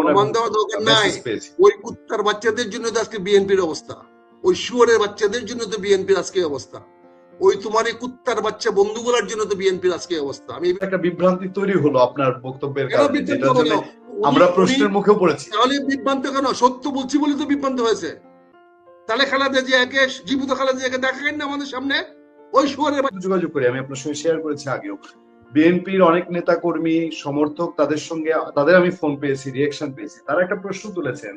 Phone এবং message পেয়েছি। ওই কুত্তার বাচ্চাদের জন্য তো আজকে বিএনপির অবস্থা, ওই শুয়োরের বাচ্চাদের জন্য তো বিএনপির আজকে অবস্থা, ওই তোমার এই কুত্তার বাচ্চা বন্ধুগুলোর জন্য তো বিএনপির আজকে অবস্থা। আমি একটা বিভ্রান্তি তৈরি হলো আপনার বক্তব্যের কেন কারণে, বিভ্রান্ত যেটার জন্য হলো? আমরা প্রশ্নের মুখেও পড়েছি। তাহলে বিভ্রান্ত কেন? সত্য বলছি বলে তো বিভ্রান্ত হয়েছে। তাহলে খালেদা জিয়াকে, জীবিত খালেদা জিয়াকে দেখাবেন না আমাদের সামনে? ওই শুয়োরের যোগাযোগ করি, আমি আপনার সঙ্গে শেয়ার করেছি আগেও, বিএনপির অনেক নেতা কর্মী সমর্থক তাদের আমি ফোন পেয়েছি, রিয়েকশন পেয়েছি। তারা একটা প্রশ্ন তুলেছেন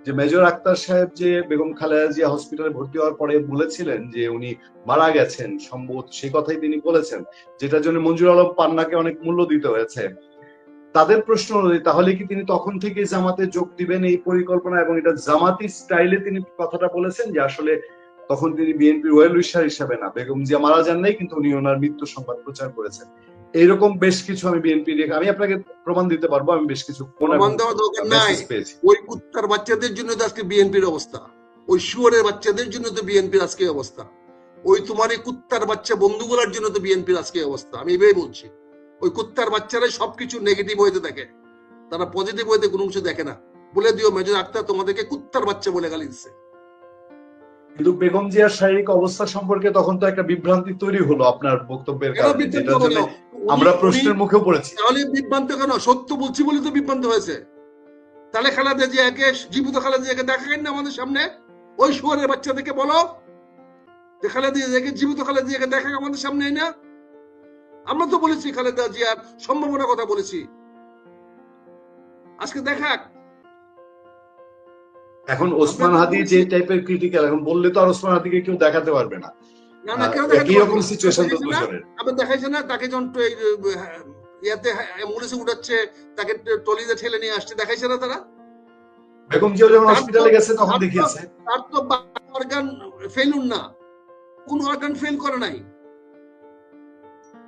যে মেজর আক্তার সাহেব যে বেগম খালেদা জিয়া হসপিটালে ভর্তি হওয়ার পরে বলেছিলেন যে উনি মারা গেছেন, সম্ভবত সেই কথাই তিনি বলেছেন, যেটার জন্য মঞ্জুর আলম পান্নাকে অনেক মূল্য দিতে হয়েছে। তাদের প্রশ্ন অনুযায়ী তাহলে কি তিনি তখন থেকে জামাতে যোগ দিবেন এই পরিকল্পনা, এবং এটা জামাতি স্টাইলে তিনি কথাটা বলেছেন যে আসলে তখন তিনি বিএনপির ওয়েল উইশার হিসাবে না, বেগম জিয়া মারা যান নাই কিন্তু উনি ওনার মৃত্যু সংবাদ প্রচার করেছেন। এইরকম বেশ কিছু আমি আমি আপনাকে প্রমাণ দিতে পারবো, আমি বেশ কিছু প্রমাণ দেওয়ার দরকার নাই। পেয়েছি। ওই কুত্তার বাচ্চাদের জন্য তো আজকে বিএনপির অবস্থা, ওই শুয়োরের বাচ্চাদের জন্য তো বিএনপির আজকে অবস্থা, ওই তোমার এই কুত্তার বাচ্চা বন্ধুগুলোর জন্য তো বিএনপির আজকে অবস্থা। আমি এভাবেই বলছি, ওই কুত্তার বাচ্চারাই সবকিছু নেগেটিভ হইতে দেখে, তারা পজিটিভ হইতে কোনো কিছু দেখে না। বলে দিও মেজর আক্তার তোমাদেরকে কুত্তার বাচ্চা বলে গালি দিচ্ছে। কিন্তু বেগম জিয়ার শারীরিক অবস্থা সম্পর্কে তখন তো একটা বিভ্রান্তি তৈরি হলো আপনার বক্তব্যের কারণে, যেটার জন্য আমরা প্রশ্নের মুখেও পড়েছি। তাহলে বিভ্রান্ত কেন? সত্য বলছি বলে তো বিভ্রান্ত হয়েছে। তাহলে খালেদা জিয়াকে, জীবিত খালেদা জিয়াকে দেখাবেন না আমাদের সামনে? ওই শুয়োরের বাচ্চাদেরকে বলো যে খালেদা জিয়াকে, জীবিত খালেদা জিয়াকে দেখা আমাদের সামনে না? আমরা তো বলেছি খালেদা জিয়ার সম্ভাবনার কথা বলেছি, আজকে দেখাক। এখন ওসমান হাদি যে টাইপের ক্রিটিক্যাল, এখন বললে তো আর ওসমান হাদিকে কেউ দেখাতে পারবে না। না না, কেন দেখাতে একই রকম সিচুয়েশন তো দুজনের। আপনি দেখাইছেন না তাকে যখন ইয়াতে অ্যাম্বুলেন্সে উঠাচ্ছে, তাকে ট্রলিতে ঠেলে নিয়ে আসছে, দেখাইছে না তারা? বেগম জিয়া যখন হসপিটালে গেছে তখন দেখিয়েছে। তার তো অর্গান ফেলুন না, কোন অর্গান ফেল করে নাই,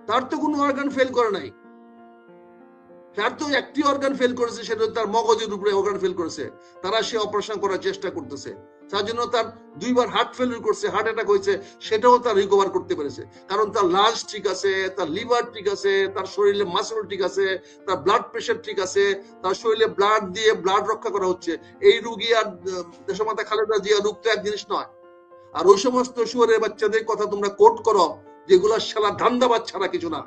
তার তো কোনো অর্গান ফেল করে নাই। তার তো একটি অর্গান ফেল করেছে, সেটা তার মগজের উপরে অর্গান ফেল করেছে। তারা সে অপারেশন করার চেষ্টা করতেছে, তার জন্য তার দুইবার হার্ট ফেলিউর করছে, হার্ট অ্যাটাক হয়েছে, সেটাও তার রিকভার করতে পেরেছে। কারণ তার লাংস ঠিক আছে, তার লিভার ঠিক আছে, তার শরীরে মাসল ঠিক আছে, তার ব্লাড প্রেশার ঠিক আছে, তার শরীরে ব্লাড দিয়ে ব্লাড রক্ষা করা হচ্ছে। এই রুগী আর দেশমাতা খালেদা জিয়া রোগ তো এক জিনিস নয়। আর ওই সমস্ত শুয়োরের বাচ্চাদের কথা তোমরা কোট করো, যেগুলা শালা ধান্দাবাজ ছাড়া কিছু না।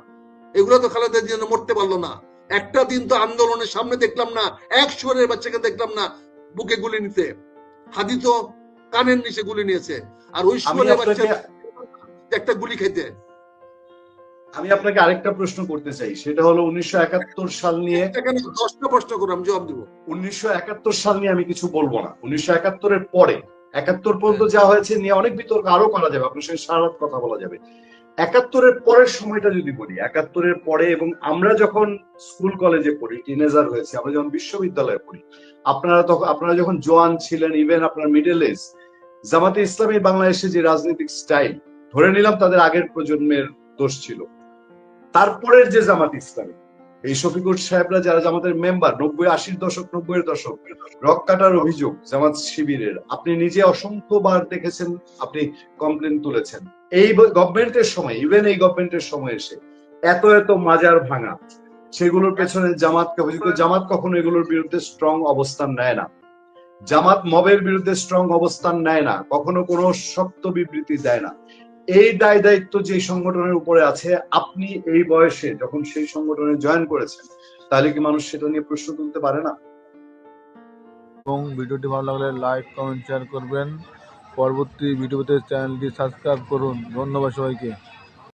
এগুলো তো খালেদা জিয়া মরতে পারলো না। একটা দিন তো আন্দোলনের সামনে দেখলাম না এক শুয়োরের বাচ্চাকে দেখলাম না বুকে গুলি নিতে। হাদি তো কানের নিচে গুলি নিয়েছে, আর ওই শুয়োরের বাচ্চা একটা গুলি খেতে। আমি আপনাকে আরেকটা প্রশ্ন করতে চাই, সেটা হলো 1971 সাল নিয়ে। 10টা প্রশ্ন করে আমি জবাব দিব। 1971 সাল নিয়ে আমি কিছু বলবো না। 1971-এর পরে, 71 পর্যন্ত যা হয়েছে নিয়ে অনেক বিতর্ক আরো করা যাবে, আপনার সঙ্গে সারা রাত কথা বলা যাবে। 71-এর পরের সময়টা যদি বলি, 71-এর পরে এবং আমরা যখন স্কুল কলেজে পড়ি, টিনেজার হয়েছে, আমরা যখন বিশ্ববিদ্যালয়ে পড়ি, আপনারা যখন জোয়ান ছিলেন, ইভেন আপনার মিডল এজ, জামাতে ইসলামী বাংলাদেশে যে রাজনৈতিক স্টাইল, ধরে নিলাম তাদের আগের প্রজন্মের দোষ ছিল। তারপরের যে জামাত ইসলামী, এই শফিকুর সাহেবরা যারা জামাতের মেম্বার, 90-80-র দশক, 90-এর দশক, রক কাটার অভিযোগ জামাত শিবিরের আপনি নিজে অসংখ্যবার দেখেছেন, আপনি কমপ্লেন তুলেছেন। এই গভর্নমেন্টের সময়, ইভেন এই গভর্নমেন্টের সময় এসে এত এত মাজার ভাঙা, সেগুলোর পেছনে জামাতকে অভিযোগ। জামাত কখনো এগুলোর বিরুদ্ধে স্ট্রং অবস্থান নেয় না। জামাত মবের বিরুদ্ধে স্ট্রং অবস্থান নেয় না, কখনো কোনো শক্ত বিবৃতি দেয় না। এই দায় দায়িত্ব যে সংগঠনের উপরে আছে, আপনি এই বয়সে যখন সেই সংগঠনে জয়েন করেছেন, তাহলে কি মানুষ সেটা নিয়ে প্রশ্ন তুলতে পারে না? এবং ভিডিওটি ভালো লাগলে লাইক, কমেন্ট, শেয়ার করবেন। পরবর্তী ভিডিওতে চ্যানেলটি সাবস্ক্রাইব করুন। ধন্যবাদ সবাইকে।